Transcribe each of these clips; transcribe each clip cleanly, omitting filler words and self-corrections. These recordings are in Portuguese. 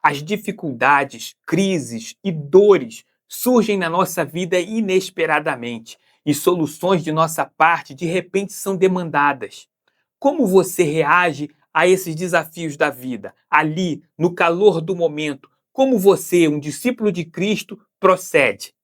As dificuldades, crises e dores surgem na nossa vida inesperadamente e soluções de nossa parte de repente são demandadas. Como você reage a esses desafios da vida, ali, no calor do momento? Como você, um discípulo de Cristo, procede?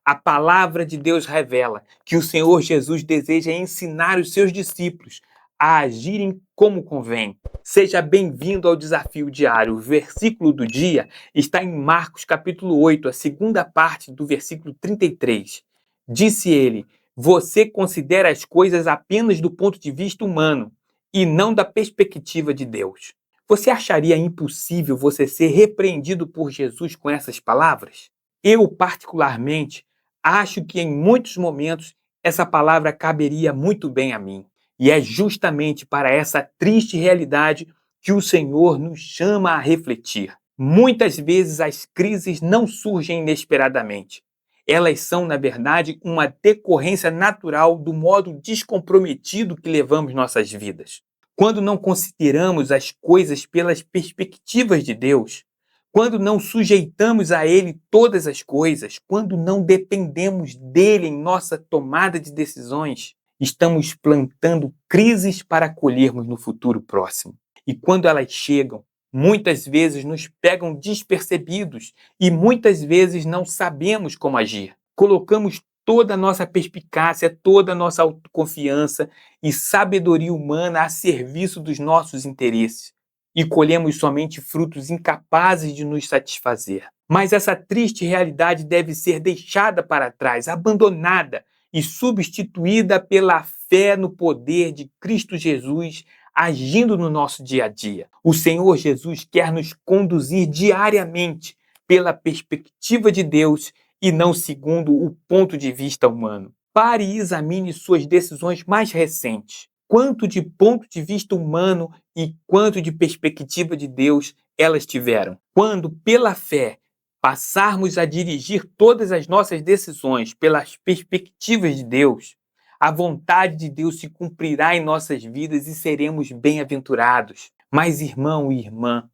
A palavra de Deus revela que o Senhor Jesus deseja ensinar os seus discípulos a agirem como convém. Seja bem-vindo ao Desafio Diário. O versículo do dia está em Marcos capítulo 8, a segunda parte do versículo 33. Disse ele: você considera as coisas apenas do ponto de vista humano e não da perspectiva de Deus. Você acharia impossível você ser repreendido por Jesus com essas palavras? Eu, particularmente, acho que em muitos momentos essa palavra caberia muito bem a mim. E é justamente para essa triste realidade que o Senhor nos chama a refletir. Muitas vezes as crises não surgem inesperadamente. Elas são, na verdade, uma decorrência natural do modo descomprometido que levamos nossas vidas. Quando não consideramos as coisas pelas perspectivas de Deus, quando não sujeitamos a Ele todas as coisas, quando não dependemos dele em nossa tomada de decisões, estamos plantando crises para colhermos no futuro próximo. E quando elas chegam, muitas vezes nos pegam despercebidos e muitas vezes não sabemos como agir. Colocamos toda a nossa perspicácia, toda a nossa autoconfiança e sabedoria humana a serviço dos nossos interesses e colhemos somente frutos incapazes de nos satisfazer. Mas essa triste realidade deve ser deixada para trás, abandonada e substituída pela fé no poder de Cristo Jesus agindo no nosso dia a dia. O Senhor Jesus quer nos conduzir diariamente pela perspectiva de Deus e não segundo o ponto de vista humano. Pare e examine suas decisões mais recentes. Quanto de ponto de vista humano e quanto de perspectiva de Deus elas tiveram. Quando, pela fé, passarmos a dirigir todas as nossas decisões pelas perspectivas de Deus, a vontade de Deus se cumprirá em nossas vidas e seremos bem-aventurados. Mas, irmão e irmã,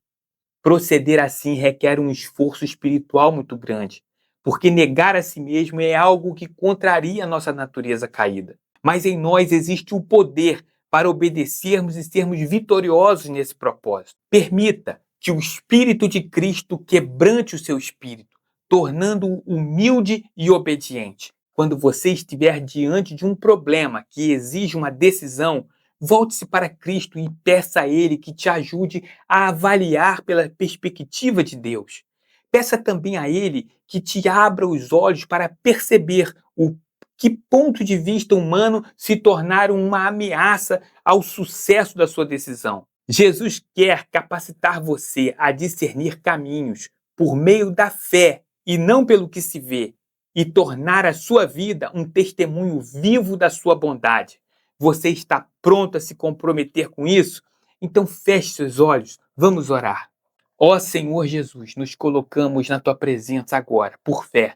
proceder assim requer um esforço espiritual muito grande, porque negar a si mesmo é algo que contraria a nossa natureza caída. Mas em nós existe o poder para obedecermos e sermos vitoriosos nesse propósito. Permita que o Espírito de Cristo quebrante o seu espírito, tornando-o humilde e obediente. Quando você estiver diante de um problema que exige uma decisão, volte-se para Cristo e peça a Ele que te ajude a avaliar pela perspectiva de Deus. Peça também a Ele que te abra os olhos para perceber o que ponto de vista humano se tornaram uma ameaça ao sucesso da sua decisão. Jesus quer capacitar você a discernir caminhos por meio da fé e não pelo que se vê, e tornar a sua vida um testemunho vivo da sua bondade. Você está pronto a se comprometer com isso? Então feche seus olhos, vamos orar. Ó Senhor Jesus, nos colocamos na tua presença agora, por fé,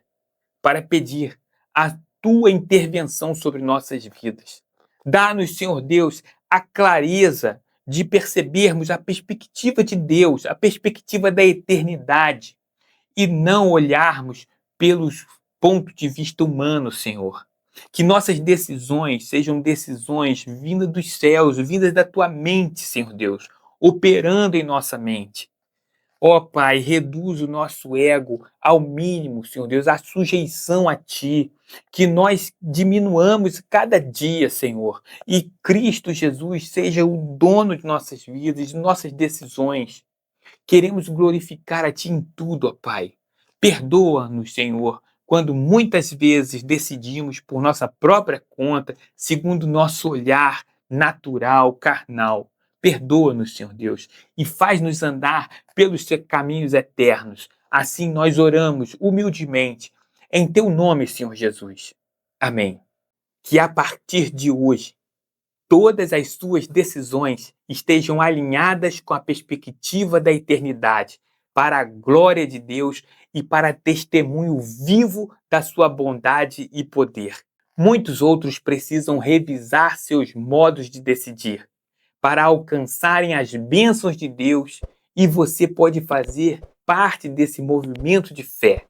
para pedir a tua intervenção sobre nossas vidas. Dá-nos, Senhor Deus, a clareza de percebermos a perspectiva de Deus, a perspectiva da eternidade, e não olharmos pelos pontos de vista humano, Senhor. Que nossas decisões sejam decisões vindas dos céus, vindas da tua mente, Senhor Deus, operando em nossa mente. Ó Pai, reduz o nosso ego ao mínimo, Senhor Deus, a sujeição a Ti, que nós diminuamos cada dia, Senhor, e Cristo Jesus seja o dono de nossas vidas, de nossas decisões. Queremos glorificar a Ti em tudo, ó Pai. Perdoa-nos, Senhor, quando muitas vezes decidimos por nossa própria conta, segundo nosso olhar natural, carnal. Perdoa-nos, Senhor Deus, e faz-nos andar pelos teus caminhos eternos. Assim nós oramos humildemente, em Teu nome, Senhor Jesus. Amém. Que a partir de hoje, todas as suas decisões estejam alinhadas com a perspectiva da eternidade, para a glória de Deus e para testemunho vivo da sua bondade e poder. Muitos outros precisam revisar seus modos de decidir para alcançarem as bênçãos de Deus, e você pode fazer parte desse movimento de fé,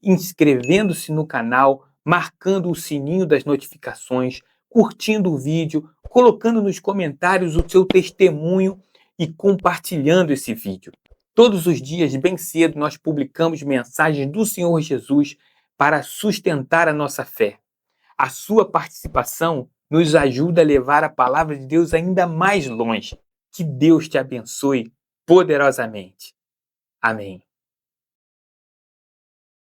inscrevendo-se no canal, marcando o sininho das notificações, curtindo o vídeo, colocando nos comentários o seu testemunho e compartilhando esse vídeo. Todos os dias, bem cedo, nós publicamos mensagens do Senhor Jesus para sustentar a nossa fé. A sua participação nos ajuda a levar a palavra de Deus ainda mais longe. Que Deus te abençoe poderosamente. Amém.